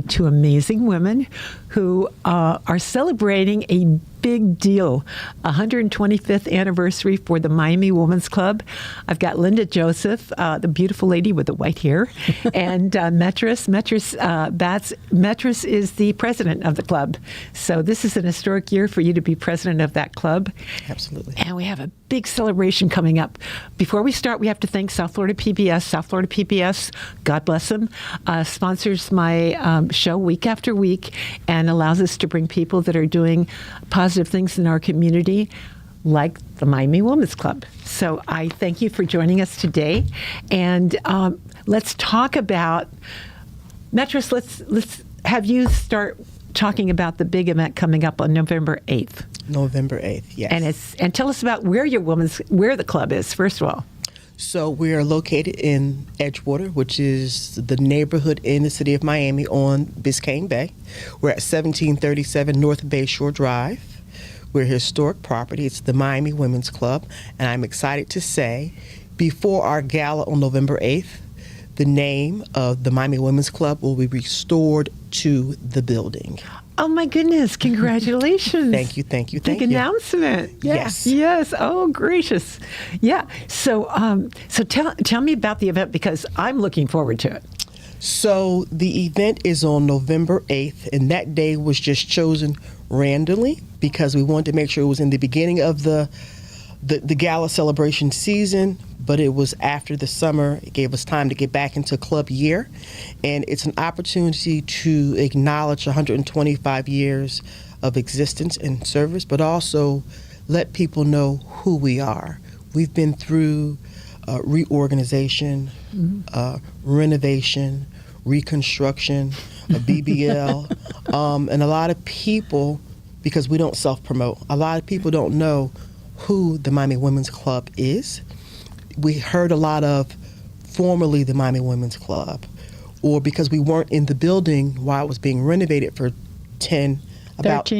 Two amazing women who are celebrating a big deal, 125th anniversary for the Miami Women's Club. I've got Linda Joseph, the beautiful lady with the white hair, and Metris. Metris is the president of the club. So this is an historic year for you to be president of that club. Absolutely. And we have a big celebration coming up. Before we start, we have to thank South Florida PBS. South Florida PBS, God bless them, sponsors my show week after week and allows us to bring people that are doing positive things in our community, like the Miami Women's Club. So I thank you for joining us today. And let's talk about, Metris, let's have you start talking about the big event coming up on November 8th. November 8th, yes. And tell us about where where the club is, first of all. So we are located in Edgewater, which is the neighborhood in the city of Miami on Biscayne Bay. We're at 1737 North Bayshore Drive. We're a historic property. It's the Miami Women's Club. And I'm excited to say, before our gala on November 8th, the name of the Miami Women's Club will be restored to the building. Oh my goodness! Congratulations! Thank you. Big announcement. Yes. Yes. Oh gracious. Yeah. So tell me about the event, because I'm looking forward to it. So the event is on November 8th, and that day was just chosen randomly because we wanted to make sure it was in the beginning of the gala celebration season, but it was after the summer. It gave us time to get back into club year, and it's an opportunity to acknowledge 125 years of existence and service, but also let people know who we are. We've been through reorganization, renovation, reconstruction, a BBL, and a lot of people, because we don't self-promote, a lot of people don't know who the Miami Women's Club is. We heard a lot of formerly the Miami Women's Club, or because we weren't in the building while it was being renovated for 13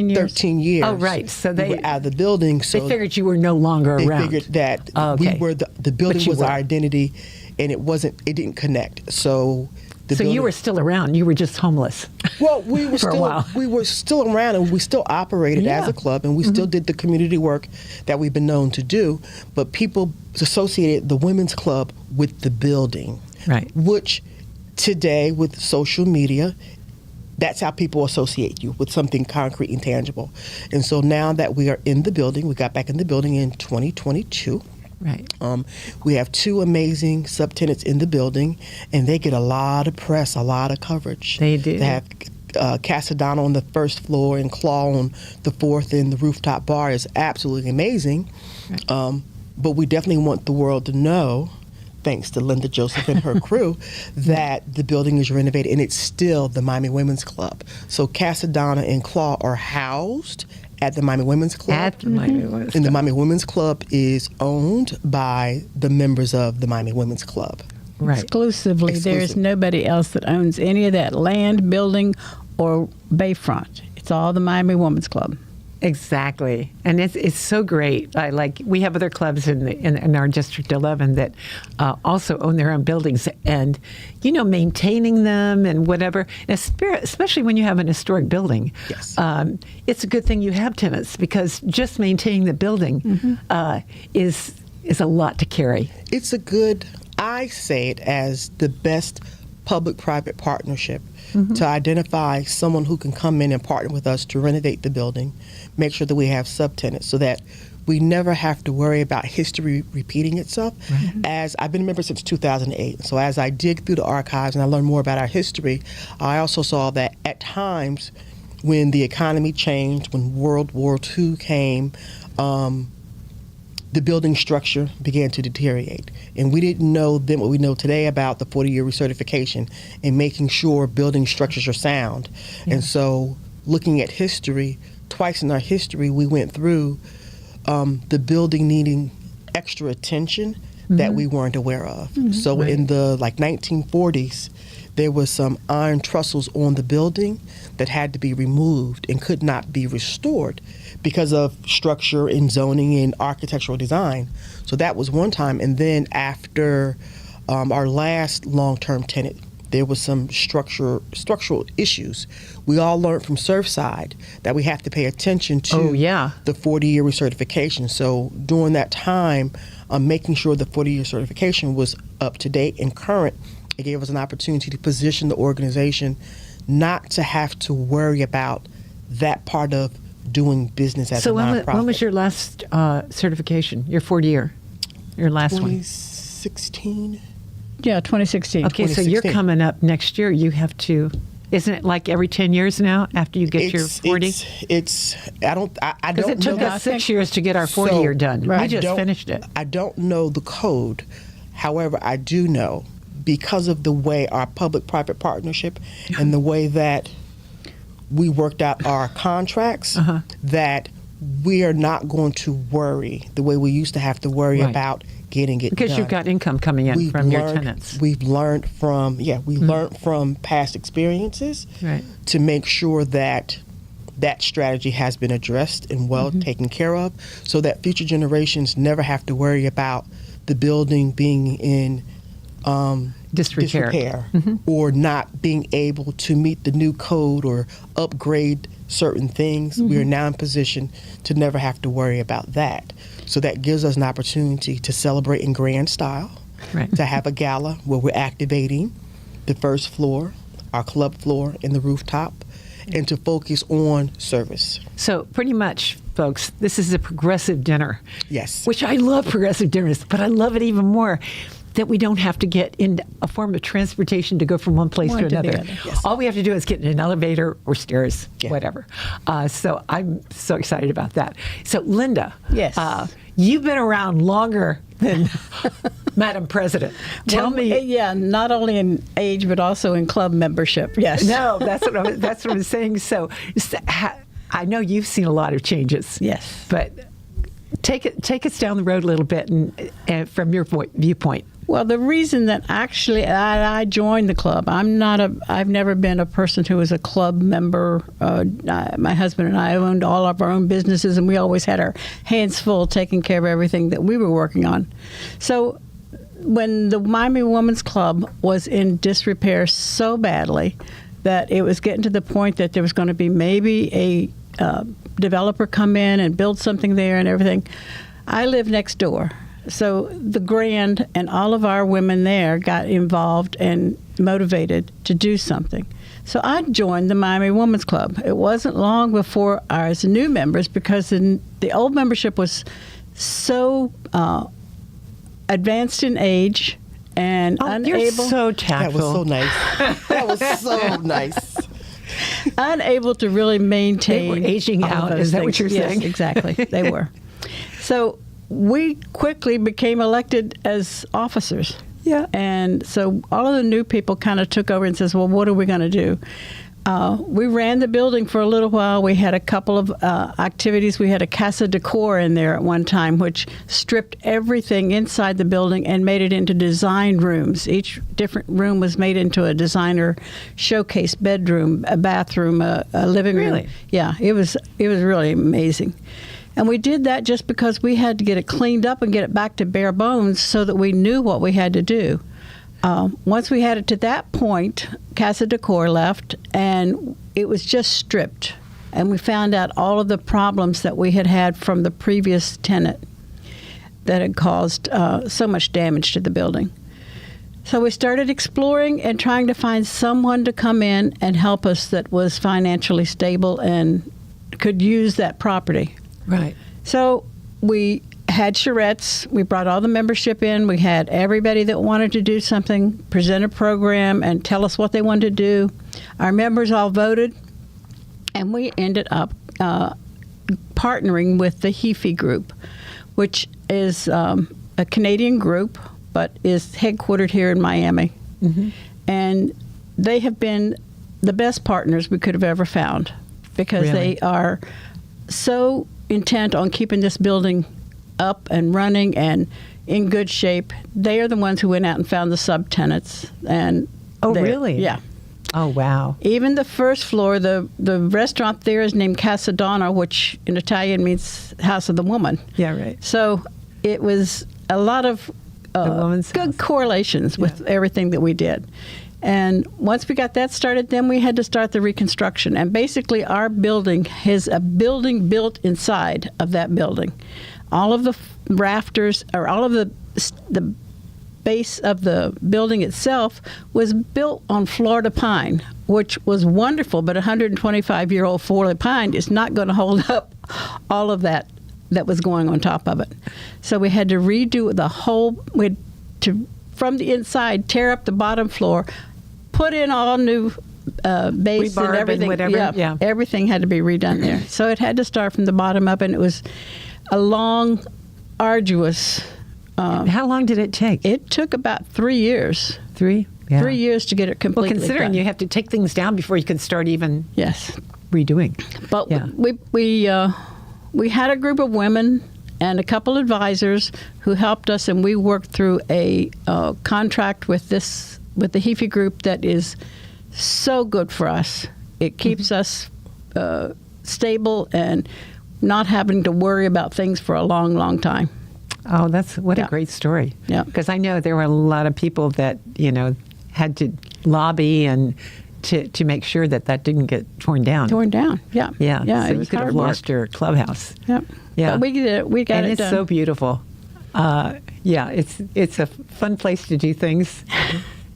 years. Oh, right. So we were out of the building. So they figured you were no longer around. They figured that we were the building was our identity, and it didn't connect. So you were still around. You were just homeless. Well, we were for a while. We were still around, and we still operated as a club, and we still did the community work that we've been known to do. But people associated the women's club with the building, right? Which today, with social media, that's how people associate you with something concrete and tangible. And so now that we are in the building, we got back in the building in 2022. Right. We have two amazing subtenants in the building, and they get a lot of press, a lot of coverage. They do. They have Casadonna on the first floor and Claw on the fourth, and the rooftop bar is absolutely amazing. Right. But we definitely want the world to know, thanks to Linda Joseph and her crew, that the building is renovated, and it's still the Miami Women's Club. So Casadonna and Claw are housed at the Miami Women's Club. At the Miami Women's Club. And the Miami Women's Club is owned by the members of the Miami Women's Club. Right. Exclusively. There's nobody else that owns any of that land, building, or bayfront. It's all the Miami Women's Club. Exactly, and it's so great. We have other clubs in our District 11 that also own their own buildings, and maintaining them and whatever. Especially when you have an historic building, yes, it's a good thing you have tenants, because just maintaining the building is a lot to carry. It's I say it as the best public-private partnership to identify someone who can come in and partner with us to renovate the building, make sure that we have subtenants so that we never have to worry about history repeating itself. Right. As I've been a member since 2008, so as I dig through the archives and I learn more about our history, I also saw that at times when the economy changed, when World War II came, the building structure began to deteriorate. And we didn't know then what we know today about the 40-year recertification and making sure building structures are sound. Yeah. And so looking at history, twice in our history, we went through the building needing extra attention that we weren't aware of. So in the 1940s, there was some iron trestles on the building that had to be removed and could not be restored because of structure and zoning and architectural design. So that was one time. And then after our last long-term tenant there was some structural issues. We all learned from Surfside that we have to pay attention to the 40-year recertification. So during that time, making sure the 40-year certification was up to date and current, it gave us an opportunity to position the organization not to have to worry about that part of doing business as a nonprofit. So when was your last certification, your 40-year, your last 2016? one? Yeah, 2016. Okay, so you're coming up next year. You have to, isn't it like every 10 years now after you get your 40? I don't know. Because it took us 6 years to get our 40-year done. Right. We just finished it. I don't know the code. However, I do know, because of the way our public-private partnership and the way that we worked out our contracts, that we are not going to worry the way we used to have to worry about getting it because done. You've got income coming in from your tenants. We've learned from learned from past experiences to make sure that that strategy has been addressed and well taken care of, so that future generations never have to worry about the building being in disrepair or not being able to meet the new code or upgrade certain things. We are now in position to never have to worry about that. So that gives us an opportunity to celebrate in grand style, to have a gala where we're activating the first floor, our club floor, and the rooftop, and to focus on service. So pretty much, folks, this is a progressive dinner. Yes. Which I love progressive dinners, but I love it even more that we don't have to get in a form of transportation to go from one place to another. Yes. All we have to do is get in an elevator or stairs, whatever. So I'm so excited about that. So Linda, you've been around longer than Madam President. Tell me. Yeah, not only in age, but also in club membership, yes. No, that's what I'm saying. So I know you've seen a lot of changes. Yes. But take us down the road a little bit and from your viewpoint. Well, the reason that actually I joined the club, I've never been a person who was a club member. My husband and I owned all of our own businesses, and we always had our hands full taking care of everything that we were working on. So when the Miami Women's Club was in disrepair so badly that it was getting to the point that there was going to be maybe a developer come in and build something there and everything, I live next door. So the Grand and all of our women there got involved and motivated to do something. So I joined the Miami Women's Club. It wasn't long before ours new members, because the old membership was so advanced in age and unable. You're so tactful. That was so nice. That was so nice. Unable to really maintain. They were aging out. Is that what you're saying? Yes, exactly. They were. So we quickly became elected as officers. Yeah. And so all of the new people kind of took over and says, well, what are we going to do? We ran the building for a little while. We had a couple of activities. We had a Casa Decor in there at one time, which stripped everything inside the building and made it into design rooms. Each different room was made into a designer showcase bedroom, a bathroom, a living room. Really? Yeah, it was really amazing. And we did that just because we had to get it cleaned up and get it back to bare bones so that we knew what we had to do. Once we had it to that point, Casa Decor left, and it was just stripped. And we found out all of the problems that we had had from the previous tenant that had caused so much damage to the building. So we started exploring and trying to find someone to come in and help us that was financially stable and could use that property. Right. So we had charrettes. We brought all the membership in. We had everybody that wanted to do something present a program and tell us what they wanted to do. Our members all voted, and we ended up partnering with the HEFI group, which is a Canadian group, but is headquartered here in Miami. Mm-hmm. And they have been the best partners we could have ever found, because they are so intent on keeping this building up and running and in good shape. They are the ones who went out and found the subtenants. And really? Yeah. Oh, wow. Even the first floor, the restaurant there is named Casa Donna, which in Italian means House of the Woman. Yeah, right. So it was a lot of good correlations with everything that we did. And once we got that started, then we had to start the reconstruction. And basically, our building has a building built inside of that building. All of the rafters, or all of the base of the building itself was built on Florida pine, which was wonderful, but a 125-year-old Florida pine is not going to hold up all of that was going on top of it. So we had to redo the whole, from the inside, tear up the bottom floor, put in all new base and everything. Whatever. Yeah, everything had to be redone there. So it had to start from the bottom up, and it was a long, arduous. How long did it take? It took about 3 years. 3? Yeah. 3 years to get it completely Well, considering done. you have to take things down before you can start even Yes. redoing. But Yeah. we had a group of women and a couple advisors who helped us, and we worked through a contract with the Hefe group that is so good for us. It keeps us stable and not having to worry about things for a long, long time. Oh, what a Yeah. great story. Yeah. Because I know there were a lot of people that, had to lobby and to make sure that didn't get torn down. Torn down, yeah. Yeah. Yeah, So it you was could have hard lost work. your clubhouse. Yep. Yeah. But we did it. We got And it it's done. so beautiful. It's a fun place to do things.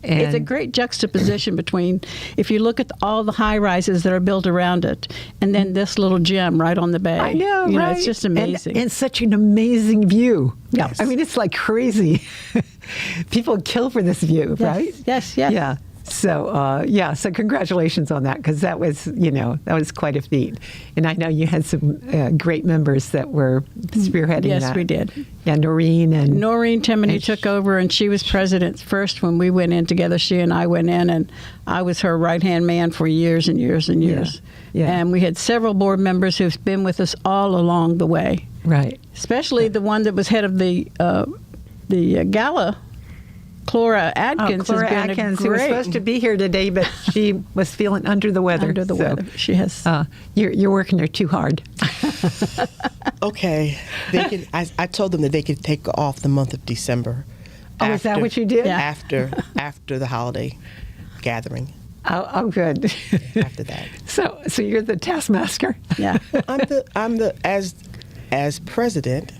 And It's a great juxtaposition between, if you look at all the high rises that are built around it, and then this little gem right on the bay. I know, right? It's just amazing. And such an amazing view. Yes. I mean, it's like crazy. People kill for this view, Yes, right? yes. Yeah. So congratulations on that, because that was quite a feat. And I know you had some great members that were spearheading Yes, that. we did. Yeah, Noreen Timoney and took over, and she was president first when we went in together. She and I went in, and I was her right-hand man for years and years and years. Yeah. And we had several board members who've been with us all along the way, Right. especially the one that was head of the gala. Clara Atkins Clara has been Atkins, a who was great supposed to be here today, but she was feeling under the weather. under the weather. She has. You're working her too hard. Okay, I told them that they could take off the month of December. Oh, is that what you did? Yeah. After the holiday gathering. Oh, good. After that, So you're the taskmaster. Yeah. I'm the as president.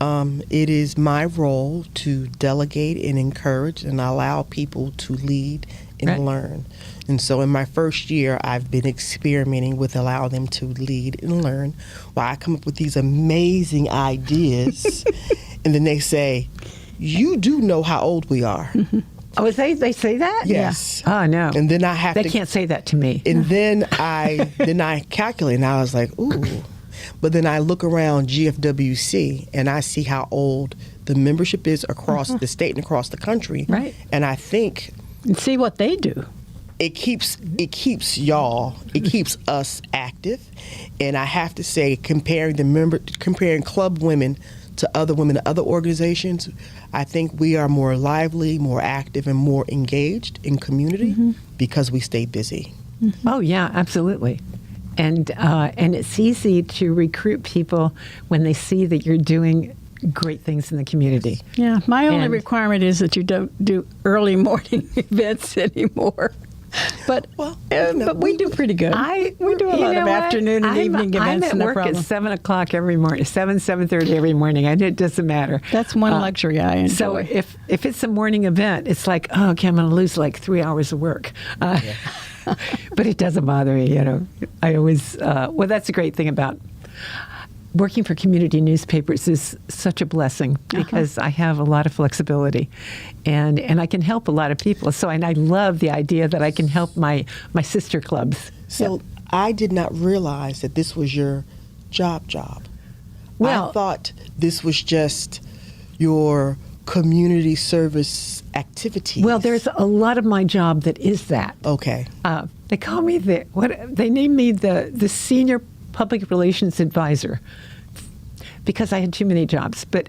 It is my role to delegate and encourage and allow people to lead and Right. learn. And so in my first year, I've been experimenting with allowing them to lead and learn while I come up with these amazing ideas. And then they say, "You do know how old we are." Oh, they say that? Yes. Oh, no. And then I have They to can't say that to me. And then I calculate, and I was like, ooh. But then I look around GFWC, and I see how old the membership is across the state and across the country. Right. And I think And see what they do. it keeps us active. And I have to say, comparing club women to other women, to other organizations, I think we are more lively, more active, and more engaged in community because we stay busy. Oh, yeah, absolutely. And it's easy to recruit people when they see that you're doing great things in the community. Yeah. My only And- requirement is that you don't do early morning events anymore. But but we do pretty good. We do a lot of afternoon and evening events. I'm at no work problem. at 7 o'clock every morning, 7:30 every morning, and it doesn't matter. That's one luxury I enjoy. So if it's a morning event, it's like, oh, okay, I'm going to lose like 3 hours of work. But it doesn't bother me, I always, that's the great thing about working for community newspapers is such a blessing because I have a lot of flexibility and I can help a lot of people. So, and I love the idea that I can help my sister clubs. So I did not realize that this was your job. Well- I thought this was just your community service activities. Well, there's a lot of my job that is that. Okay. They call me they named me the senior public relations advisor because I had too many jobs. But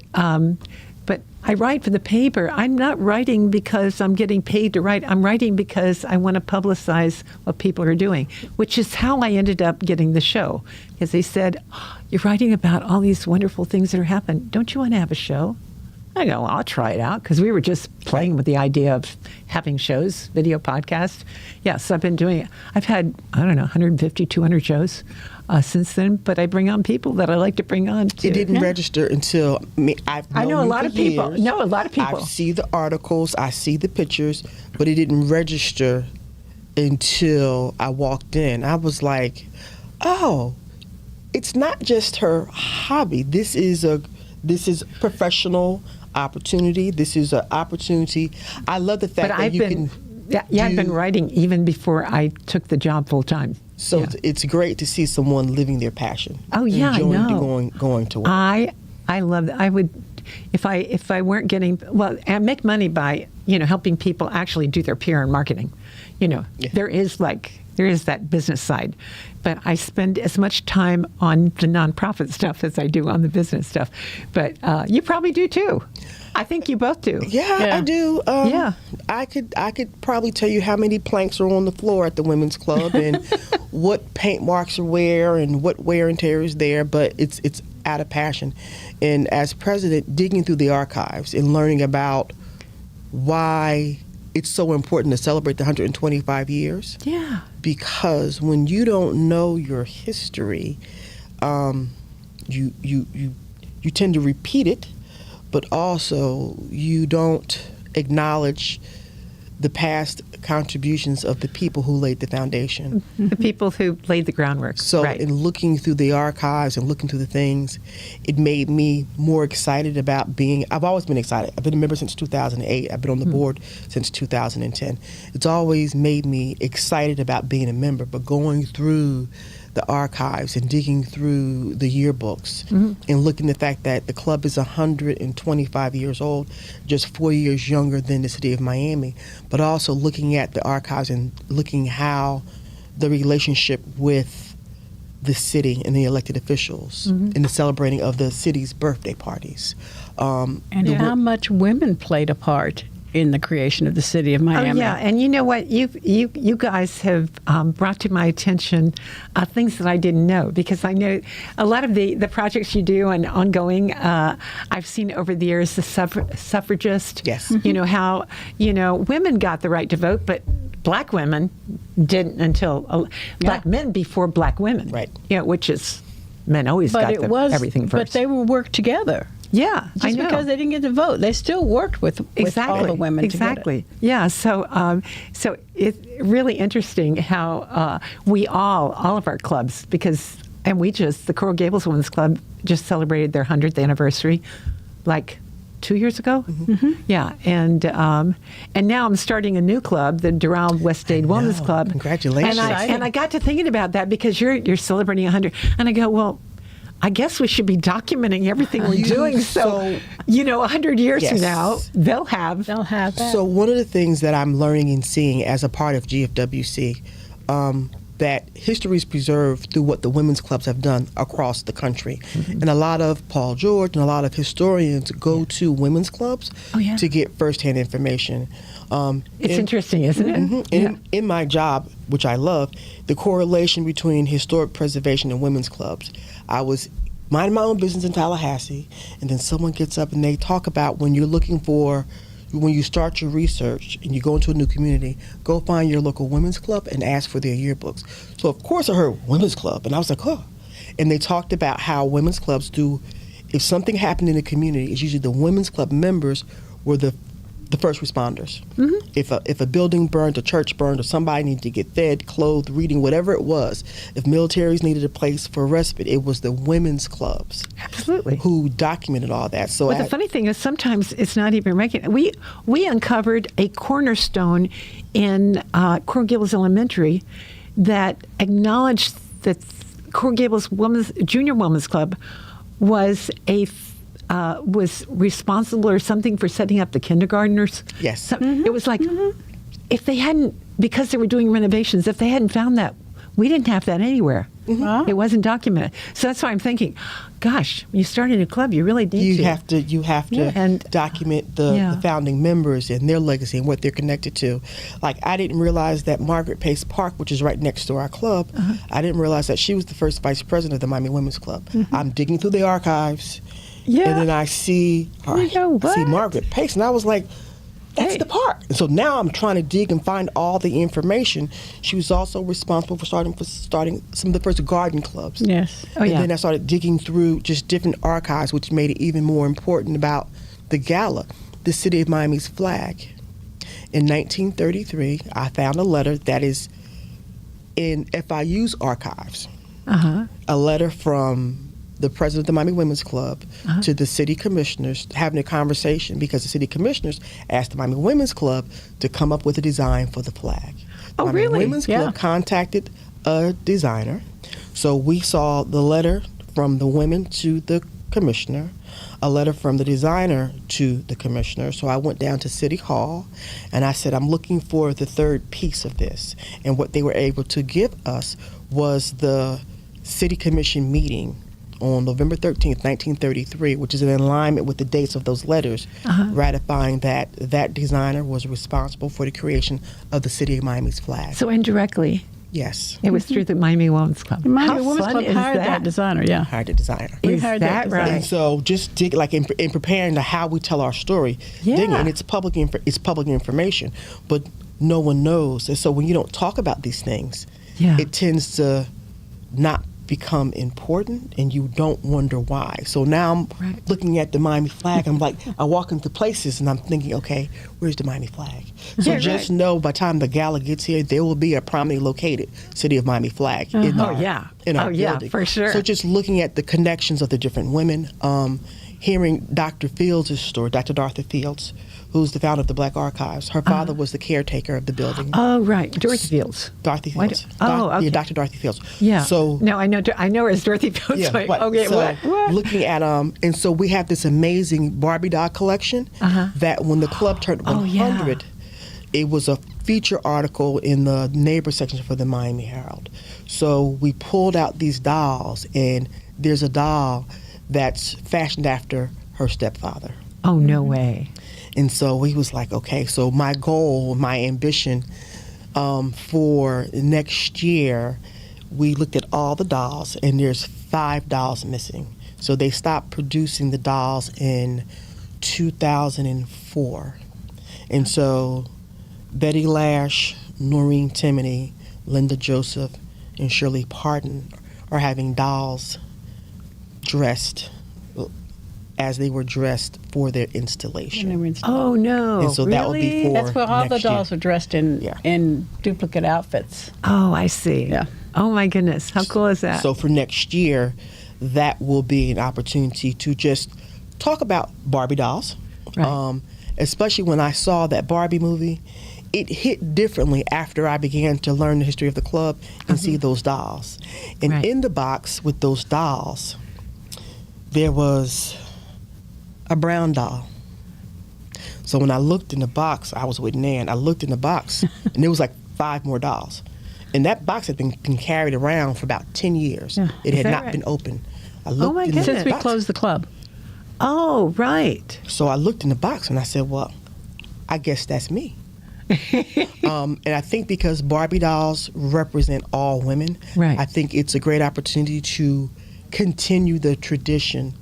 I write for the paper. I'm not writing because I'm getting paid to write. I'm writing because I want to publicize what people are doing, which is how I ended up getting the show. Because they said, "You're writing about all these wonderful things that are happening. Don't you want to have a show?" I go, I'll try it out, because we were just playing with the idea of having shows, video podcasts. Yes, I've been doing it. I've had, 150, 200 shows since then, but I bring on people that I like to bring on. It didn't register until I know a lot of people. No, a lot of people. I see the articles, I see the pictures, but it didn't register until I walked in. I was like, oh, it's not just her hobby. This is professional opportunity. This is an opportunity. I love the fact that you can. I've been writing even before I took the job full time. So it's great to see someone living their passion. Oh yeah, enjoying I know. Going to work. I love that. I would, if I weren't getting, well, and make money by helping people actually do their PR and marketing. There is that business side, but I spend as much time on the nonprofit stuff as I do on the business stuff. But you probably do too. I think you both do. Yeah. I do. I could probably tell you how many planks are on the floor at the women's club and what paint marks are where and what wear and tear is there. But it's out of passion. And as president, digging through the archives and learning about why it's so important to celebrate the 125 years. Yeah. Because when you don't know your history, you tend to repeat it, but also you don't acknowledge the past contributions of the people who laid the foundation. The people who laid the groundwork. So right. in looking through the archives and looking through the things, it made me more excited about I've always been excited. I've been a member since 2008. I've been on the board since 2010. It's always made me excited about being a member, but going through the archives and digging through the yearbooks and looking at the fact that the club is 125 years old, just 4 years younger than the city of Miami, but also looking at the archives and looking how the relationship with the city and the elected officials and the celebrating of the city's birthday parties. And how much women played a part in the creation of the city of Miami. Oh, yeah, and you know what? You guys have brought to my attention things that I didn't know, because I know a lot of the projects you do and ongoing, I've seen over the years, the suffragist. Yes. How, women got the right to vote, but black women didn't until, black men before black women. Right. Which is, men always got everything first. But they will work together. Yeah, just because they didn't get to vote, they still worked with all the women exactly. Together. Yeah, so it's really interesting how we all of our clubs, the Coral Gables Women's Club just celebrated their 100th anniversary, like 2 years ago. Yeah, and now I'm starting a new club, the Doral West Dade Women's Club. Congratulations! And I got to thinking about that, because you're celebrating 100, and I go, well, I guess we should be documenting everything we're doing. So 100 years from now, they'll have that. So one of the things that I'm learning and seeing as a part of GFWC, that history is preserved through what the women's clubs have done across the country. And a lot of Paul George and a lot of historians go to women's clubs to get firsthand information. It's interesting, isn't it? In my job, which I love, the correlation between historic preservation and women's clubs. I was minding my own business in Tallahassee, and then someone gets up and they talk about when you start your research and you go into a new community, go find your local women's club and ask for their yearbooks. So of course I heard women's club, and I was like, oh. And they talked about how women's clubs do, if something happened in the community, it's usually the women's club members were the first responders. If a building burned, a church burned, or somebody needed to get fed, clothed, reading, whatever it was, if militaries needed a place for respite, it was the women's clubs. Absolutely. Who documented all that. So the funny thing is, sometimes it's not even making. We uncovered a cornerstone in Coral Gables Elementary that acknowledged that Coral Gables Junior Women's Club was was responsible or something for setting up the kindergartners. Yes. It was like, if they hadn't, because they were doing renovations, if they hadn't found that, we didn't have that anywhere. It wasn't documented. So that's why I'm thinking, gosh, when you start a new club, you really need to. You have to document the founding members and their legacy and what they're connected to. Like, I didn't realize that Margaret Pace Park, which is right next to our club, I didn't realize that she was the first vice president of the Miami Women's Club. I'm digging through the archives, Yeah. And then I see her, You know I see what? Margaret Pace, and I was like, that's Hey. the part. And so now I'm trying to dig and find all the information. She was also responsible for starting some of the first garden clubs. Yes. Oh, And yeah. then I started digging through just different archives, which made it even more important about the gala, the city of Miami's flag. In 1933, I found a letter that is in FIU's archives, Uh-huh. a letter from the president of the Miami Women's Club to the city commissioners, having a conversation because the city commissioners asked the Miami Women's Club to come up with a design for the flag. The Oh, Miami really? Women's Yeah. Club contacted a designer. So we saw the letter from the women to the commissioner, a letter from the designer to the commissioner. So I went down to City Hall and I said, I'm looking for the third piece of this. And what they were able to give us was the city commission meeting on November 13th, 1933, which is in alignment with the dates of those letters, ratifying that that designer was responsible for the creation of the city of Miami's flag. So indirectly, Yes, it was through the Miami Women's Club. The Miami How Women's fun Club is hired that? that designer, yeah. hired a designer. We Is hired that that designer. right? And so just dig like in preparing to how we tell our story, Yeah. digging, and it's public information, but no one knows. And so when you don't talk about these things, Yeah. it tends to not become important, and you don't wonder why. So now I'm Right. looking at the Miami flag. I'm like, I walk into places and I'm thinking, okay, where's the Miami flag? So Yeah, just right. know by the time the gala gets here, there will be a prominently located City of Miami flag in Oh, our, yeah. in our Oh, yeah, building. for sure. So just looking at the connections of the different women, hearing Dr. Fields' story, Dr. Dorothy Fields, who's the founder of the Black Archives. Her father was the caretaker of the building. Oh, right. Dorothy Fields. Dorothy Why Fields. do- oh, okay. Yeah, Dr. Dorothy Fields. Yeah. So no, I know her as Dorothy Fields. yeah, Like, right. okay, So what? looking at and so we have this amazing Barbie doll collection that when the club turned Oh, 100, yeah. it was a feature article in the neighbor section for the Miami Herald. So we pulled out these dolls, and there's a doll that's fashioned after her stepfather. Oh, no way. And so he was like, okay, so my goal, my ambition for next year, we looked at all the dolls, and there's 5 dolls missing. So they stopped producing the dolls in 2004. And so Betty Lash, Noreen Timoney, Linda Joseph, and Shirley Parton are having dolls dressed as they were dressed for their installation. Oh, no. And so that will be Really? for That's where all the next year. dolls are dressed in Yeah. in duplicate outfits. Oh, I see. Yeah. Oh, my goodness. How cool is that? So for next year, that will be an opportunity to just talk about Barbie dolls. Right. Especially when I saw that Barbie movie, it hit differently after I began to learn the history of the club and see those dolls. And Right. in the box with those dolls, there was a brown doll. So when I looked in the box, I was with Nan. I looked in the box, and there was like 5 more dolls. And that box had been carried around for about 10 years. Yeah. It Is had that not right? been opened. I looked my in goodness. the Since we box. closed the club. Oh, right. So I looked in the box and I said, well, I guess that's me. And I think because Barbie dolls represent all women, Right. I think it's a great opportunity to continue the tradition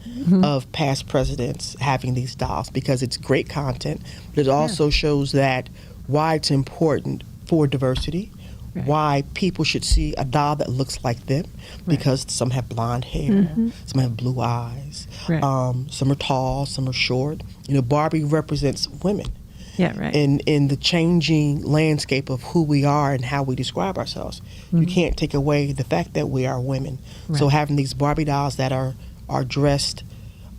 of past presidents having these dolls because it's great content, but it also shows that why it's important for diversity, Right. why people should see a doll that looks like them because some have blonde hair, some have blue eyes, Right. some are tall, some are short. You know, Barbie represents women Yeah, right. in the changing landscape of who we are and how we describe ourselves. You can't take away the fact that we are women. So Right. having these Barbie dolls that are dressed,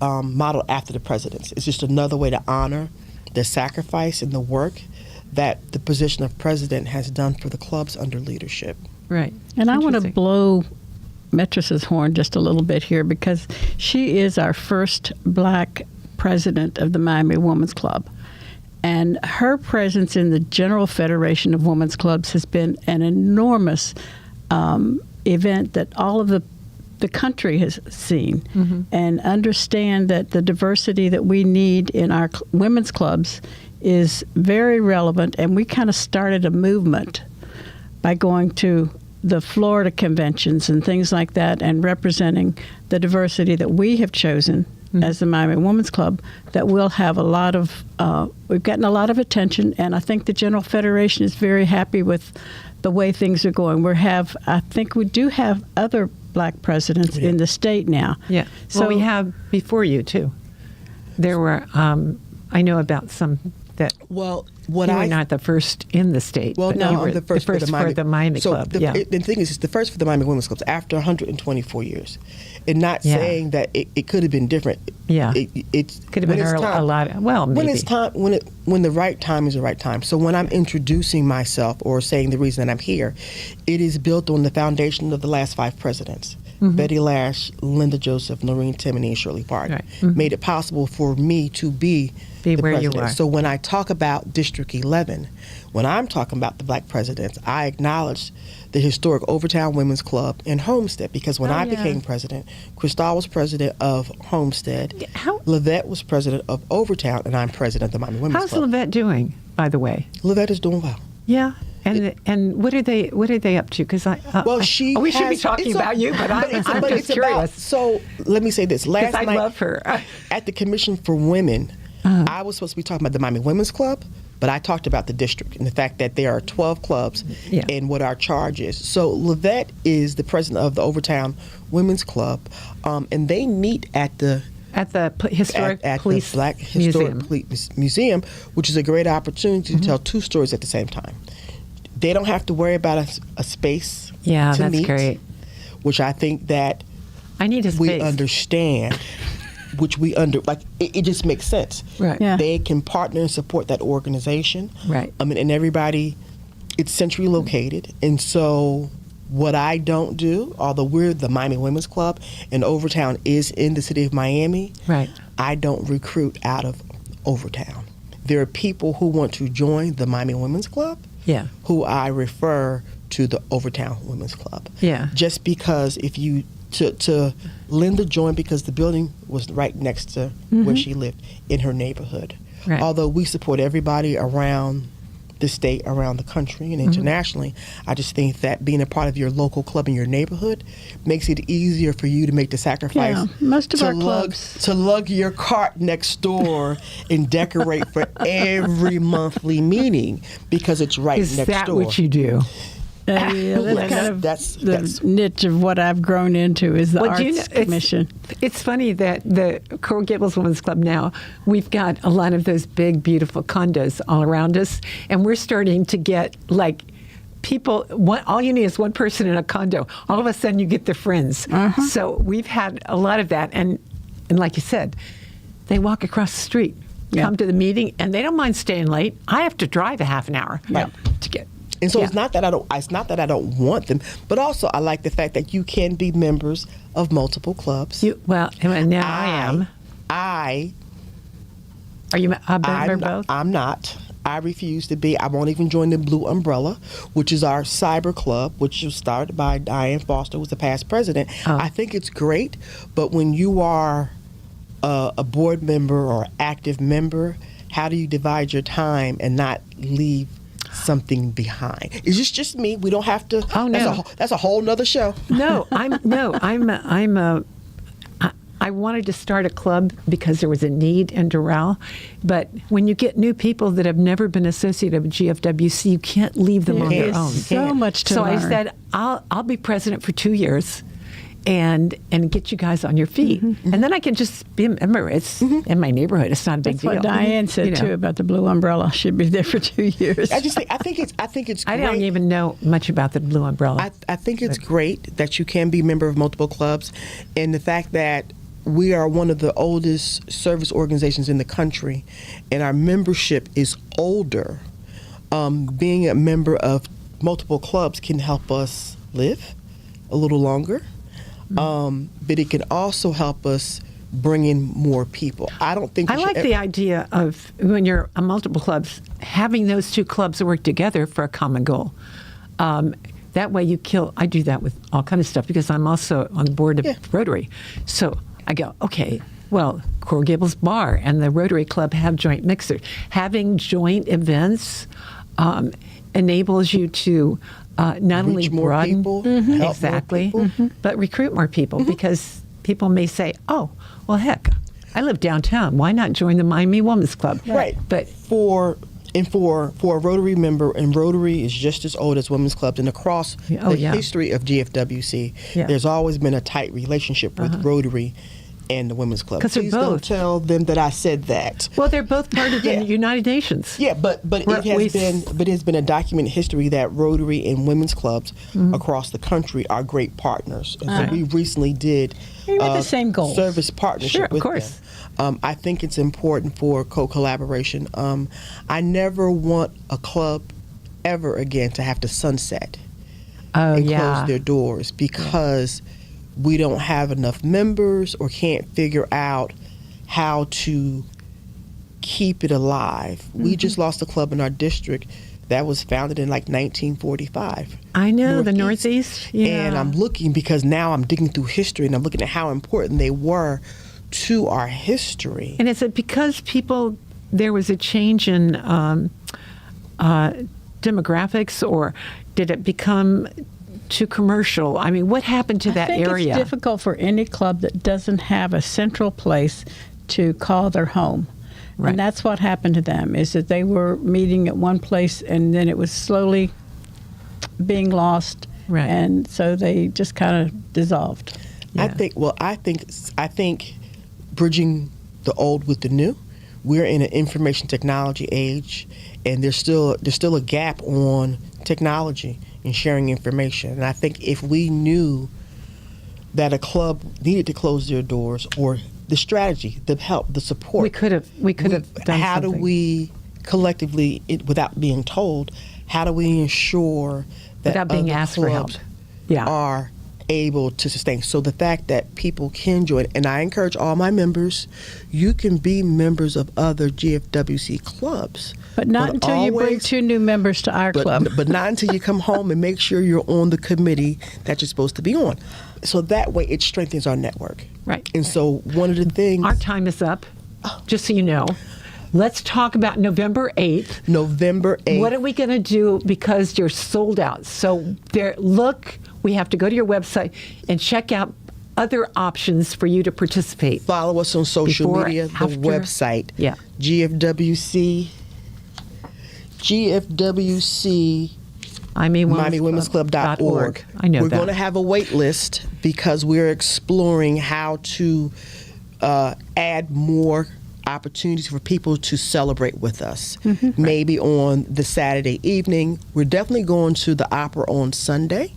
modeled after the presidents, it's just another way to honor the sacrifice and the work that the position of president has done for the clubs under leadership. right. And I want to Interesting. blow Metris's horn just a little bit here because she is our first black president of the Miami Women's Club. And her presence in the General Federation of Women's Clubs has been an enormous event that all of the country has seen and understand that the diversity that we need in our women's clubs is very relevant. And we kind of started a movement by going to the Florida conventions and things like that and representing the diversity that we have chosen as the Miami Women's Club, that we'll have a lot of, we've gotten a lot of attention, and I think the General Federation is very happy with the way things are going. I think we do have other black presidents in the state now. Yeah. So well, we have before you, too. There were, I know about some that Well, you were not the first in the state. Well, but no, you were I'm the first, for the Miami Club. The thing is, it's the first for the Miami Women's Clubs after 124 years. And not saying that it could have been different. Yeah. It could have been a lot. Well, maybe. When it's time, when the right time is the right time. So when I'm introducing myself or saying the reason that I'm here, it is built on the foundation of the last 5 presidents. Betty Lash, Linda Joseph, Noreen Timoney, and Shirley Park made it possible for me to be the where president. you are. So when I talk about District 11, when I'm talking about the black presidents, I acknowledge the historic Overtown Women's Club in Homestead, because when I became president, Cristal was president of Homestead, Levette was president of Overtown, and I'm president of the Miami Women's Club. How's Levette doing, by the way? Levette is doing well. Yeah. And what are they up to? Because we should be talking about you, but I'm just curious. So let me say this: last I night, love her. At the Commission for Women, I was supposed to be talking about the Miami Women's Club, but I talked about the district and the fact that there are 12 clubs and what our charge is. So Levette is the president of the Overtown Women's Club, and they meet at the historic police the Black Museum. Historic Police Museum, which is a great opportunity to tell 2 stories at the same time. They don't have to worry about a space to that's meet, great. which I think that I need a space. we understand, it just makes sense. Right. Yeah. They can partner and support that organization. Right. And everybody, it's centrally located. And so what I don't do, although we're the Miami Women's Club and Overtown is in the city of Miami, Right. I don't recruit out of Overtown. There are people who want to join the Miami Women's Club who I refer to the Overtown Women's Club. Yeah. Just because if you, to Linda joined because the building was right next to where she lived in her neighborhood. Right. Although we support everybody around the state, around the country, and internationally, I just think that being a part of your local club in your neighborhood makes it easier for you to make the sacrifice. Yeah, most of our clubs. To lug your cart next door and decorate for every monthly meeting because it's right next door. Is that what you do? That's the niche of what I've grown into is the Arts Commission. It's funny that the Coral Gables Women's Club now, we've got a lot of those big, beautiful condos all around us, and we're starting to get like people, all you need is one person in a condo. All of a sudden you get their friends. So we've had a lot of that, and like you said, they walk across the street, come to the meeting, and they don't mind staying late. I have to drive a half an hour to get. And so it's not that I don't want them, but also I like the fact that you can be members of multiple clubs. Now I am. Are you a member of both? I'm not. I refuse to be. I won't even join the Blue Umbrella, which is our cyber club, which was started by Diane Foster, who was the past president. I think it's great, but when you are a board member or active member, how do you divide your time and not leave something behind? Is this just me? We don't have to. Oh no, that's a whole nother show. I wanted to start a club because there was a need in Doral, but when you get new people that have never been associated with GFWC, you can't leave them on their own. So much to learn. So I said, I'll be president for 2 years. And get you guys on your feet, and then I can just be a member. It's in my neighborhood. It's not a big deal. That's what Diane said too about the Blue Umbrella. She'd be there for 2 years. I think it's. I great. don't even know much about the Blue Umbrella. I think it's great that you can be a member of multiple clubs, and the fact that we are one of the oldest service organizations in the country, and our membership is older. Being a member of multiple clubs can help us live a little longer. But it can also help us bring in more people. I don't think I like the idea of when you're on multiple clubs, having those 2 clubs work together for a common goal. That way I do that with all kind of stuff because I'm also on the board of Rotary. So I go, okay, well, Coral Gables Bar and the Rotary Club have joint mixers. Having joint events enables you to not only broaden people, help more people. but recruit more people because people may say, oh, well, heck, I live downtown. Why not join the Miami Women's Club? Right. But For a Rotary member, and Rotary is just as old as women's clubs, and across the history of GFWC, there's always been a tight relationship with Rotary and the women's club. Because they're Please both. don't tell them that I said that. Well, they're both part of the United Nations. Yeah, but it has been a documented history that Rotary and women's clubs across the country are great partners. And so we recently did We have the same goals. service partnership Sure, of with course. them. I think it's important for co-collaboration. I never want a club ever again to have to sunset and close their doors because we don't have enough members or can't figure out how to keep it alive. We just lost a club in our district that was founded in like 1945. I know, the Northeast. Yeah. And I'm looking because now I'm digging through history and I'm looking at how important they were to our history. And is it because there was a change in demographics, or did it become too commercial? I mean, what happened to that I think area? It's difficult for any club that doesn't have a central place to call their home. Right. And that's what happened to them, is that they were meeting at one place and then it was slowly being lost. Right. And so they just kind of dissolved. Yeah. I think bridging the old with the new. We're in an information technology age, and there's still a gap on technology and sharing information. And I think if we knew that a club needed to close their doors, or the strategy, the help, the support, we could have done how something. do we collectively, without being told, how do we ensure that Without being other asked for help. clubs are able to sustain? So the fact that people can join, and I encourage all my members, you can be members of other GFWC clubs. But not until you bring 2 new members to our club. But not until you come home and make sure you're on the committee that you're supposed to be on. So that way it strengthens our network. Right. And so one of the things... Our time is up, just so you know. Let's talk about November 8th. November 8th. What are we going to do, because you're sold out? So we have to go to your website and check out other options for you to participate. Follow us on social Before, media, the after. website, Yeah. GFWC MiamiWomen'sClub.org. I know We're that. going to have a wait list because we're exploring how to add more opportunities for people to celebrate with us. Maybe on the Saturday evening. We're definitely going to the opera on Sunday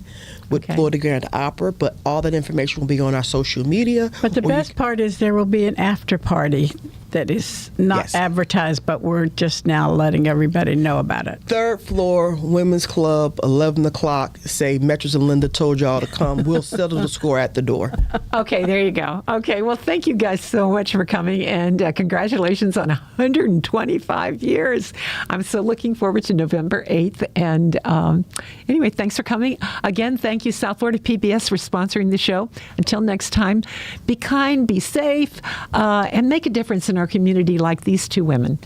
with Florida Grand Opera, but all that information will be on our social media. But the best part is there will be an after party that is not advertised, but we're just now letting everybody know about it. 3rd floor, Women's Club, 11 o'clock. Say Metros and Linda told y'all to come. We'll settle the score at the door. Okay, there you go. Okay, well, thank you guys so much for coming, and congratulations on 125 years. I'm so looking forward to November 8th. And anyway, thanks for coming. Again, thank you, South Florida PBS, for sponsoring the show. Until next time, be kind, be safe, and make a difference in our community like these 2 women.